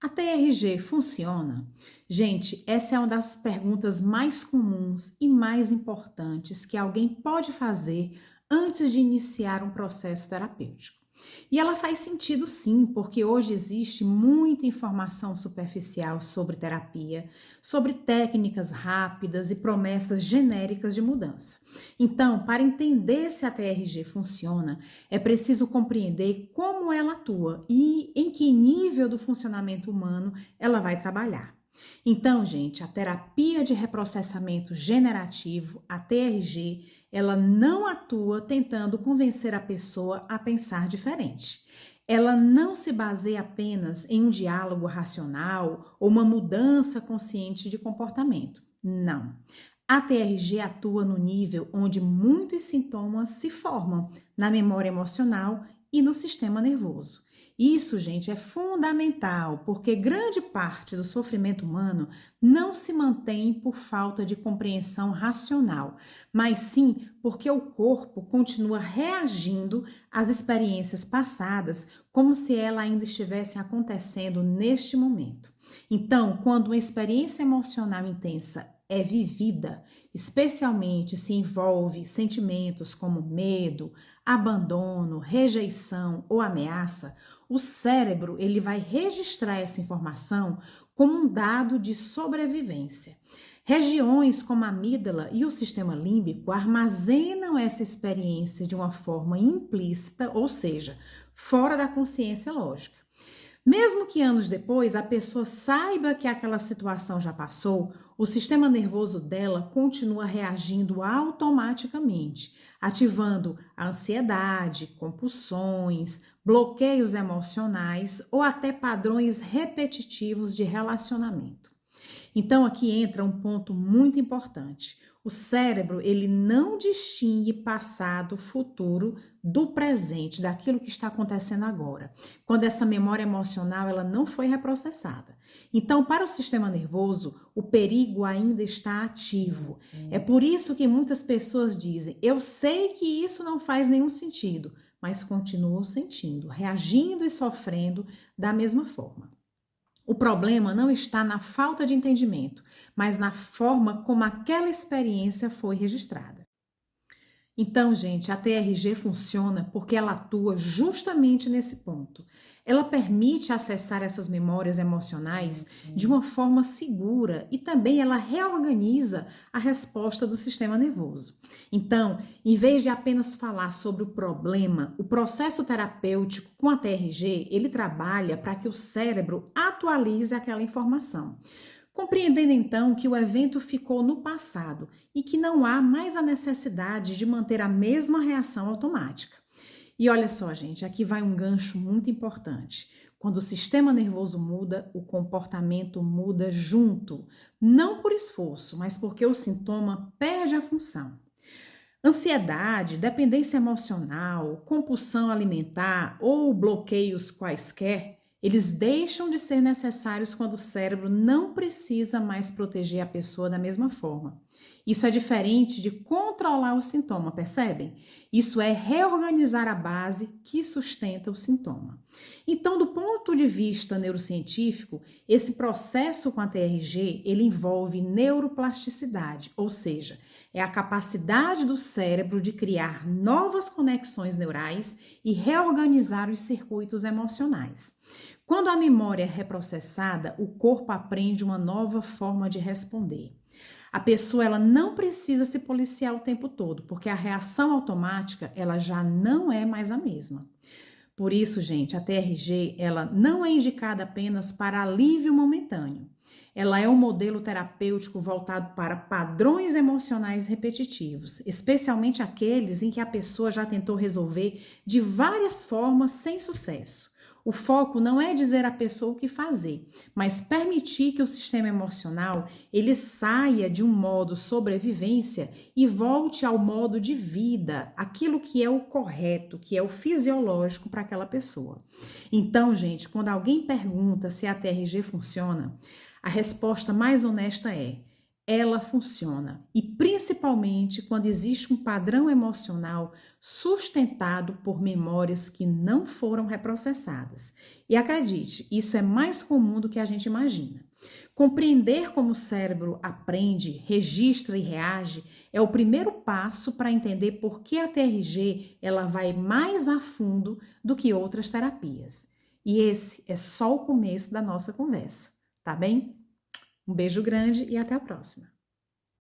A TRG funciona? Gente, essa é uma das perguntas mais comuns e mais importantes que alguém pode fazer antes de iniciar um processo terapêutico. E ela faz sentido sim, porque hoje existe muita informação superficial sobre terapia, sobre técnicas rápidas e promessas genéricas de mudança. Então, para entender se a TRG funciona, é preciso compreender como ela atua e em que nível do funcionamento humano ela vai trabalhar. Então, gente, a terapia de reprocessamento generativo, a TRG, ela não atua tentando convencer a pessoa a pensar diferente. Ela não se baseia apenas em um diálogo racional ou uma mudança consciente de comportamento. Não. A TRG atua no nível onde muitos sintomas se formam na memória emocional e no sistema nervoso. Isso, gente, é fundamental, porque grande parte do sofrimento humano não se mantém por falta de compreensão racional, mas sim porque o corpo continua reagindo às experiências passadas como se ela ainda estivesse acontecendo neste momento. Então, quando uma experiência emocional intensa é vivida, especialmente se envolve sentimentos como medo, abandono, rejeição ou ameaça, o cérebro ele vai registrar essa informação como um dado de sobrevivência. Regiões como a amígdala e o sistema límbico armazenam essa experiência de uma forma implícita, ou seja, fora da consciência lógica. Mesmo que anos depois a pessoa saiba que aquela situação já passou, o sistema nervoso dela continua reagindo automaticamente, ativando a ansiedade, compulsões, bloqueios emocionais ou até padrões repetitivos de relacionamento. Então aqui entra um ponto muito importante. O cérebro, ele não distingue passado, futuro do presente, daquilo que está acontecendo agora, quando essa memória emocional ela não foi reprocessada. Então, para o sistema nervoso, o perigo ainda está ativo. É por isso que muitas pessoas dizem: "Eu sei que isso não faz nenhum sentido", mas continuam sentindo, reagindo e sofrendo da mesma forma. O problema não está na falta de entendimento, mas na forma como aquela experiência foi registrada. Então, gente, a TRG funciona porque ela atua justamente nesse ponto. Ela permite acessar essas memórias emocionais de uma forma segura e também ela reorganiza a resposta do sistema nervoso. Então, em vez de apenas falar sobre o problema, o processo terapêutico com a TRG, ele trabalha para que o cérebro atualize aquela informação. Compreendendo então que o evento ficou no passado e que não há mais a necessidade de manter a mesma reação automática. E olha só, gente, aqui vai um gancho muito importante. Quando o sistema nervoso muda, o comportamento muda junto, não por esforço, mas porque o sintoma perde a função. Ansiedade, dependência emocional, compulsão alimentar ou bloqueios quaisquer, eles deixam de ser necessários quando o cérebro não precisa mais proteger a pessoa da mesma forma. Isso é diferente de controlar o sintoma, percebem? Isso é reorganizar a base que sustenta o sintoma. Então, do ponto de vista neurocientífico, esse processo com a TRG, ele envolve neuroplasticidade, ou seja, é a capacidade do cérebro de criar novas conexões neurais e reorganizar os circuitos emocionais. Quando a memória é reprocessada, o corpo aprende uma nova forma de responder. A pessoa ela não precisa se policiar o tempo todo, porque a reação automática ela já não é mais a mesma. Por isso, gente, a TRG ela não é indicada apenas para alívio momentâneo. Ela é um modelo terapêutico voltado para padrões emocionais repetitivos, especialmente aqueles em que a pessoa já tentou resolver de várias formas sem sucesso. O foco não é dizer à pessoa o que fazer, mas permitir que o sistema emocional ele saia de um modo sobrevivência e volte ao modo de vida, aquilo que é o correto, que é o fisiológico para aquela pessoa. Então, gente, quando alguém pergunta se a TRG funciona, a resposta mais honesta é: ela funciona, e principalmente quando existe um padrão emocional sustentado por memórias que não foram reprocessadas. E acredite, isso é mais comum do que a gente imagina. Compreender como o cérebro aprende, registra e reage é o primeiro passo para entender por que a TRG ela vai mais a fundo do que outras terapias. E esse é só o começo da nossa conversa, tá bem? Um beijo grande e até a próxima.